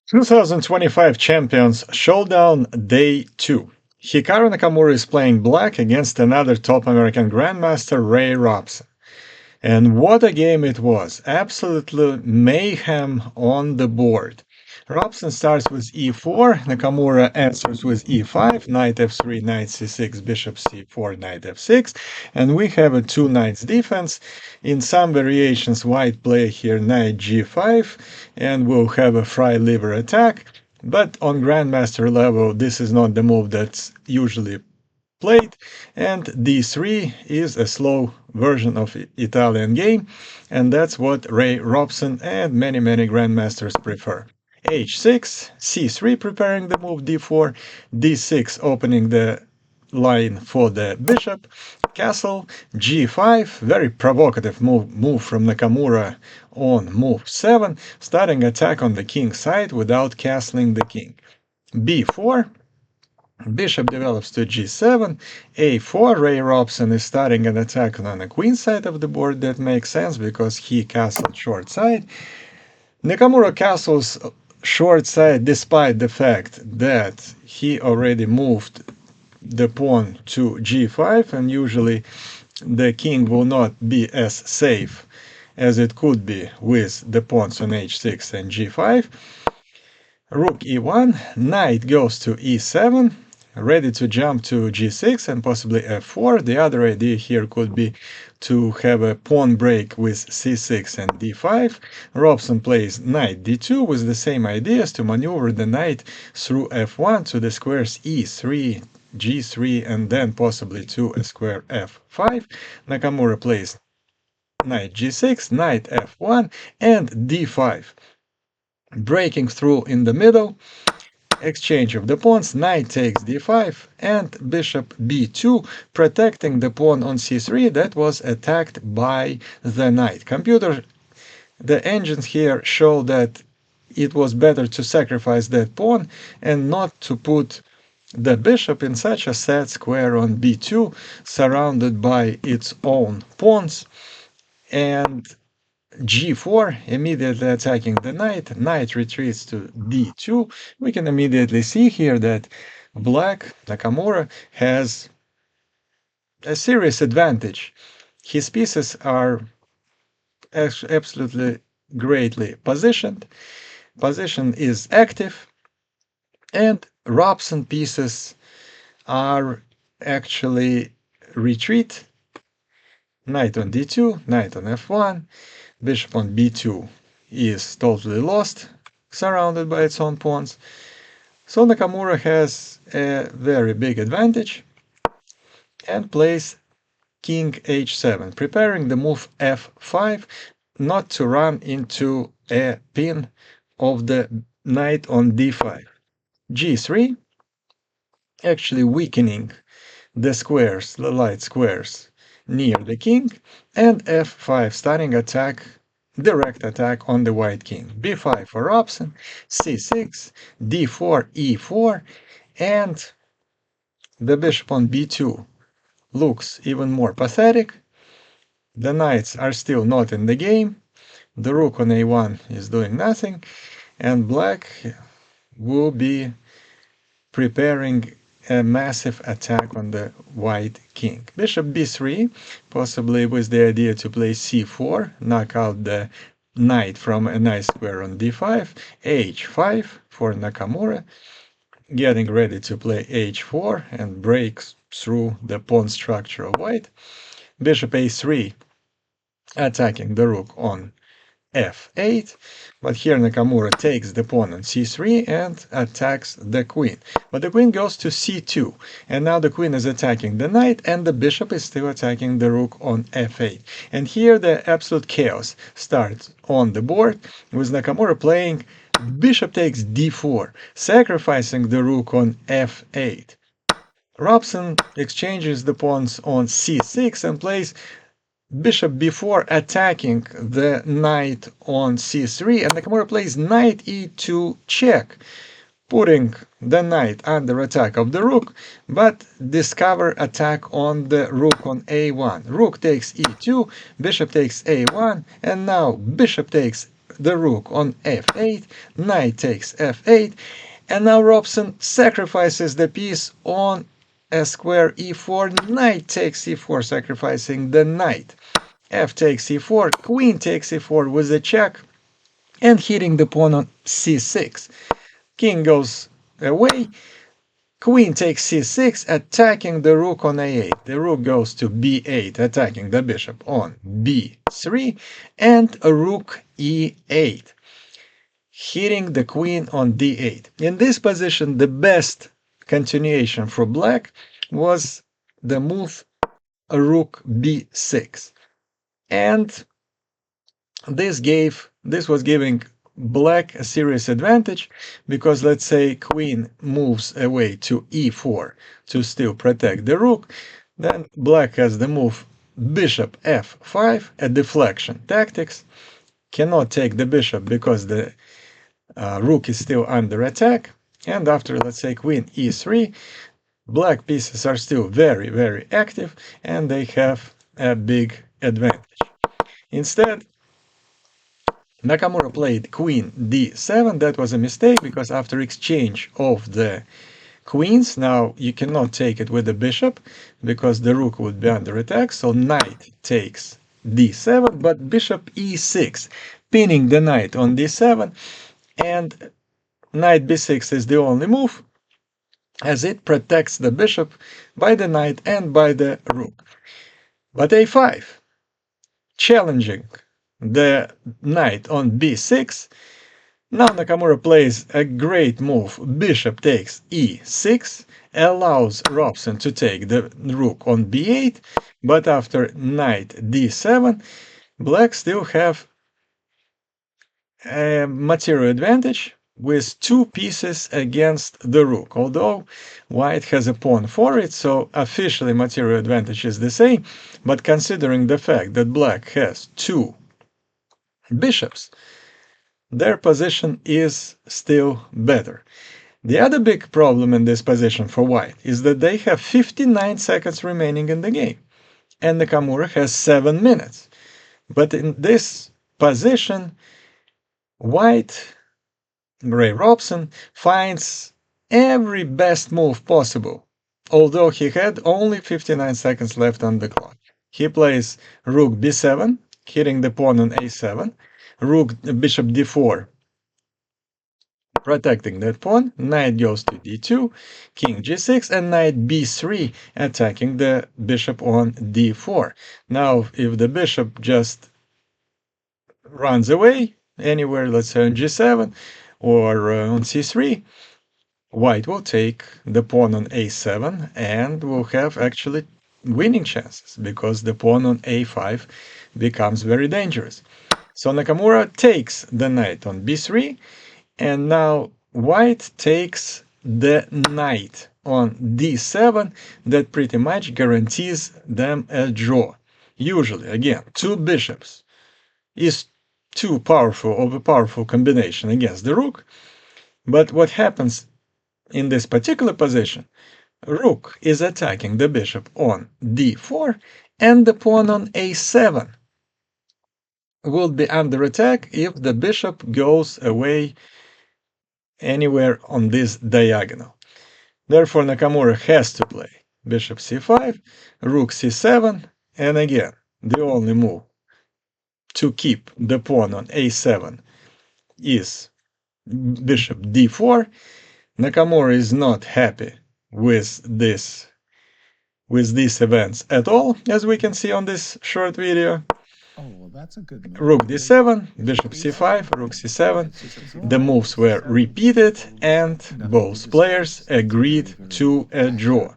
2025 Champions Showdown Day 2. Hikaru Nakamura is playing black against another top American Grandmaster, Ray Robson. And what a game it was. Absolutely mayhem on the board. Robson starts with e4, Nakamura answers with e5, knight f3, knight c6, bishop c4, knight f6, and we have a two knights defense. In some variations, white play here knight g5, and we'll have a fry lever attack, but on grandmaster level, this is not the move that's usually played, and d3 is a slow version of Italian game, and that's what Ray Robson and many grandmasters prefer. h6, c3 preparing the move d4, d6 opening the line for the bishop, castle, g5, very provocative move from Nakamura on move 7, starting attack on the king side without castling the king. b4, bishop develops to g7, a4, Ray Robson is starting an attack on the queen side of the board. That makes sense because he castled short side. Nakamura castles short side despite the fact that he already moved the pawn to g5, and usually the king will not be as safe as it could be with the pawns on h6 and g5. Rook e1, knight goes to e7, ready to jump to g6 and possibly f4. The other idea here could be to have a pawn break with c6 and d5. Robson plays knight d2 with the same ideas to maneuver the knight through f1 to the squares e3, g3, and then possibly to a square f5. Nakamura plays knight g6, knight f1, and d5. Breaking through in the middle, exchange of the pawns, knight takes d5, and bishop b2, protecting the pawn on c3 that was attacked by the knight. The engines here show that it was better to sacrifice that pawn and not to put the bishop in such a sad square on b2, surrounded by its own pawns, and g4, immediately attacking the knight. Knight retreats to d2. We can immediately see here that black, Nakamura, has a serious advantage. His pieces are absolutely greatly positioned. Position is active, and Robson pieces are actually retreat. Knight on d2, knight on f1, bishop on b2 is totally lost, surrounded by its own pawns. So Nakamura has a very big advantage and plays king h7, preparing the move f5 not to run into a pin of the knight on d5. g3, actually weakening the squares, the light squares near the king, and f5, starting attack, direct attack on the white king. b5 for Robson, c6, d4, e4, and the bishop on b2 looks even more pathetic. The knights are still not in the game. The rook on a1 is doing nothing, and black will be preparing a massive attack on the white king. Bishop b3, possibly with the idea to play c4, knock out the knight from a nice square on d5, h5 for Nakamura, getting ready to play h4 and break through the pawn structure of white. Bishop a3, attacking the rook on f8, but here Nakamura takes the pawn on c3 and attacks the queen. But the queen goes to c2, and now the queen is attacking the knight, and the bishop is still attacking the rook on f8. And here the absolute chaos starts on the board, with Nakamura playing bishop takes d4, sacrificing the rook on f8. Robson exchanges the pawns on c6 and plays bishop b4, attacking the knight on c3, and Nakamura plays knight e2 check, putting the knight under attack of the rook, but discover attack on the rook on a1. Rook takes e2, bishop takes a1, and now bishop takes the rook on f8, knight takes f8, and now Robson sacrifices the piece on a square e4, knight takes e4, sacrificing the knight. F takes e4, queen takes e4 with a check, and hitting the pawn on c6. King goes away, queen takes c6, attacking the rook on a8. The rook goes to b8, attacking the bishop on b3, and a rook e8, hitting the queen on d8. In this position, the best continuation for black was the move rook b6. And this was giving black a serious advantage, because let's say queen moves away to e4 to still protect the rook, then black has the move bishop f5, a deflection tactics, cannot take the bishop because the rook is still under attack, and after, let's say, queen e3, black pieces are still very, very active, and they have a big advantage. Instead, Nakamura played queen d7. That was a mistake, because after exchange of the queens, now you cannot take it with the bishop, because the rook would be under attack, so knight takes d7, but bishop e6, pinning the knight on d7, and knight b6 is the only move, as it protects the bishop by the knight and by the rook. But a5, challenging the knight on b6. Now Nakamura plays a great move. Bishop takes e6, allows Robson to take the rook on b8, but after knight d7, black still have a material advantage with two pieces against the rook, although white has a pawn for it, so officially material advantage is the same, but considering the fact that black has two bishops, their position is still better. The other big problem in this position for white is that they have 59 seconds remaining in the game, and Nakamura has 7 minutes. But in this position, white, Ray Robson, finds every best move possible, although he had only 59 seconds left on the clock. He plays rook b7, hitting the pawn on a7, rook bishop d4, protecting that pawn, knight goes to d2, king g6, and knight b3, attacking the bishop on d4. Now, if the bishop just runs away anywhere, let's say on g7 or on c3, white will take the pawn on a7 and will have actually winning chances, because the pawn on a5 becomes very dangerous. So Nakamura takes the knight on b3, and now white takes the knight on d7. That pretty much guarantees them a draw. Usually, again, two bishops is too powerful of a powerful combination against the rook. But what happens in this particular position? Rook is attacking the bishop on d4, and the pawn on a7 will be under attack if the bishop goes away anywhere on this diagonal. Therefore, Nakamura has to play bishop c5, rook c7, and again, the only move to keep the pawn on a7 is bishop d4. Nakamura is not happy with these events at all, as we can see on this short video. Oh, well, that's a good move. Rook d7, bishop c5, rook c7. The moves were repeated, and both players agreed to a draw.